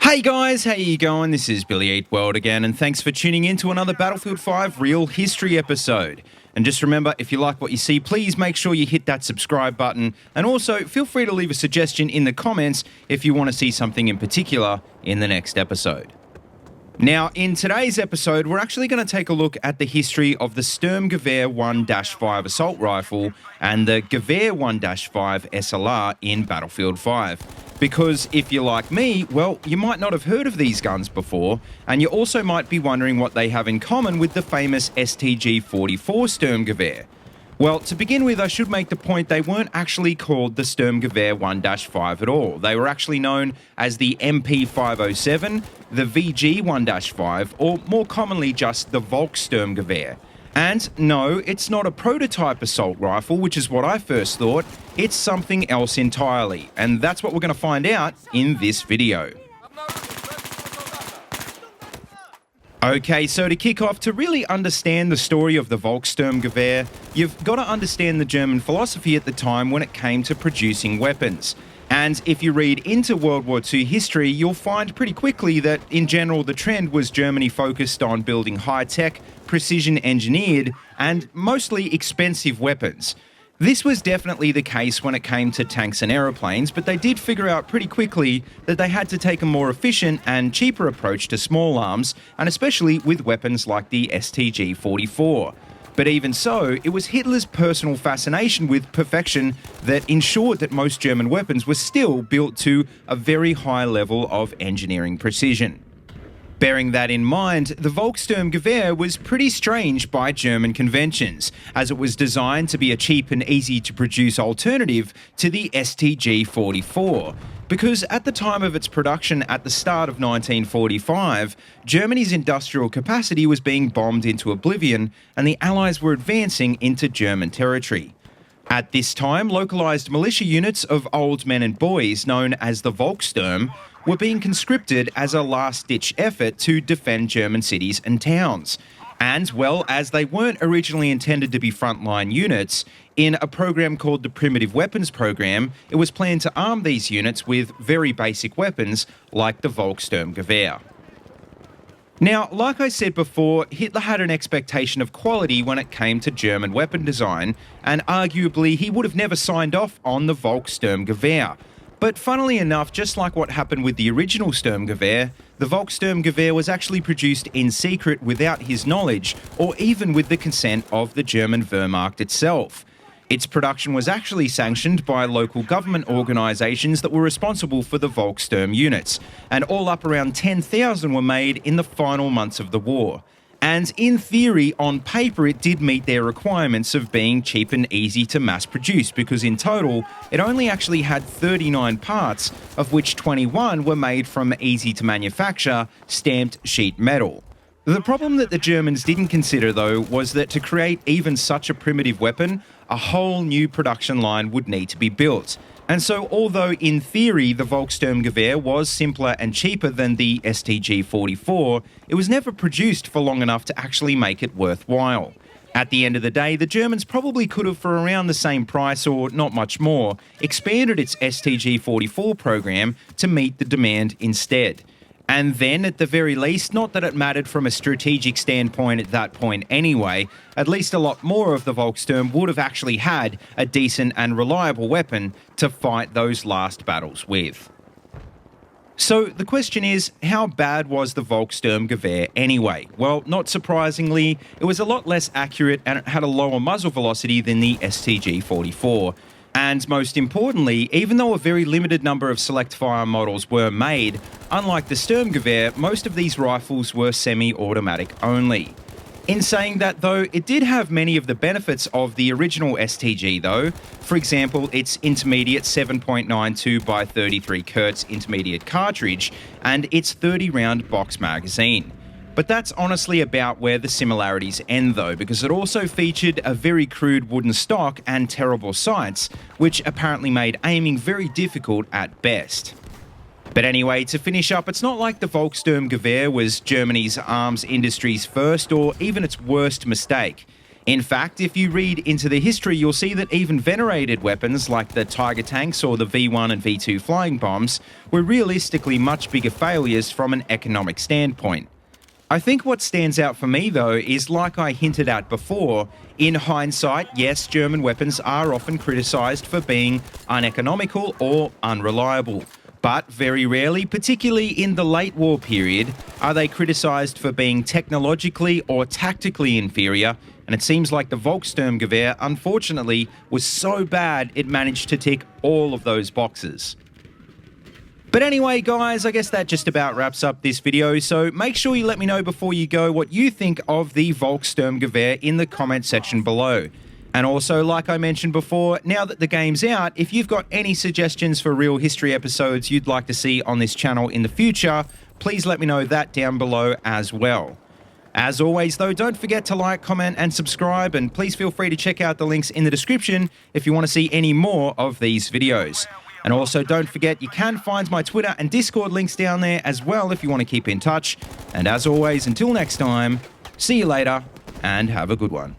Hey guys, how you going? This is BillyEatWorld again, and thanks for tuning in to another Battlefield 5 Real History episode. And just remember, if you like what you see, please make sure you hit that subscribe button, and also feel free to leave a suggestion in the comments if you want to see something in particular in the next episode. Now, in today's episode, we're actually going to take a look at the history of the Sturmgewehr 1-5 assault rifle and the Gewehr 1-5 SLR in Battlefield 5. Because if you're like me, well, you might not have heard of these guns before, and you also might be wondering what they have in common with the famous STG-44 Sturmgewehr. Well, to begin with, I should make the point they weren't actually called the Sturmgewehr 1-5 at all. They were actually known as the MP507, the VG 1-5, or more commonly just the Volkssturmgewehr. And no, it's not a prototype assault rifle, which is what I first thought. It's something else entirely, and that's what we're going to find out in this video. Okay, so to kick off, to really understand the story of the Volkssturmgewehr, you've got to understand the German philosophy at the time when it came to producing weapons. And if you read into World War II history, you'll find pretty quickly that, in general, the trend was Germany focused on building high-tech, precision-engineered, and mostly expensive weapons. This was definitely the case when it came to tanks and aeroplanes, but they did figure out pretty quickly that they had to take a more efficient and cheaper approach to small arms, and especially with weapons like the STG-44. But even so, it was Hitler's personal fascination with perfection that ensured that most German weapons were still built to a very high level of engineering precision. Bearing that in mind, the Volkssturmgewehr was pretty strange by German conventions, as it was designed to be a cheap and easy to produce alternative to the STG-44. Because at the time of its production at the start of 1945, Germany's industrial capacity was being bombed into oblivion, and the Allies were advancing into German territory. At this time, localised militia units of old men and boys, known as the Volkssturm, were being conscripted as a last-ditch effort to defend German cities and towns. And, well, as they weren't originally intended to be frontline units, in a program called the Primitive Weapons Program, it was planned to arm these units with very basic weapons like the Volkssturmgewehr. Now, like I said before, Hitler had an expectation of quality when it came to German weapon design, and arguably he would have never signed off on the Volkssturmgewehr. But funnily enough, just like what happened with the original Sturmgewehr, the Volkssturmgewehr was actually produced in secret without his knowledge, or even with the consent of the German Wehrmacht itself. Its production was actually sanctioned by local government organisations that were responsible for the Volkssturm units, and all up around 10,000 were made in the final months of the war. And in theory, on paper, it did meet their requirements of being cheap and easy to mass produce, because in total, it only actually had 39 parts, of which 21 were made from easy to manufacture stamped sheet metal. The problem that the Germans didn't consider, though, was that to create even such a primitive weapon, a whole new production line would need to be built. And so, although in theory the Volkssturmgewehr was simpler and cheaper than the STG-44, it was never produced for long enough to actually make it worthwhile. At the end of the day, the Germans probably could have, for around the same price or not much more, expanded its STG-44 program to meet the demand instead. And then, at the very least, not that it mattered from a strategic standpoint at that point anyway, at least a lot more of the Volkssturm would have actually had a decent and reliable weapon to fight those last battles with. So the question is, how bad was the Volkssturmgewehr anyway? Well, not surprisingly, it was a lot less accurate and it had a lower muzzle velocity than the STG-44. And most importantly, even though a very limited number of select fire models were made, unlike the Sturmgewehr, most of these rifles were semi-automatic only. In saying that though, it did have many of the benefits of the original STG though. For example, its intermediate 7.92 by 33 Kurtz intermediate cartridge and its 30-round box magazine. But that's honestly about where the similarities end though, because it also featured a very crude wooden stock and terrible sights, which apparently made aiming very difficult at best. But anyway, to finish up, it's not like the Volkssturmgewehr was Germany's arms industry's first or even its worst mistake. In fact, if you read into the history, you'll see that even venerated weapons like the Tiger tanks or the V1 and V2 flying bombs were realistically much bigger failures from an economic standpoint. I think what stands out for me, though, is like I hinted at before, in hindsight, yes, German weapons are often criticised for being uneconomical or unreliable. But very rarely, particularly in the late war period, are they criticised for being technologically or tactically inferior, and it seems like the Volkssturmgewehr, unfortunately, was so bad it managed to tick all of those boxes. But anyway, guys, I guess that just about wraps up this video, so make sure you let me know before you go what you think of the Volkssturmgewehr in the comment section below. And also, like I mentioned before, now that the game's out, if you've got any suggestions for real history episodes you'd like to see on this channel in the future, please let me know that down below as well. As always, though, don't forget to like, comment, and subscribe, and please feel free to check out the links in the description if you want to see any more of these videos. And also, don't forget, you can find my Twitter and Discord links down there as well if you want to keep in touch. And as always, until next time, see you later, and have a good one.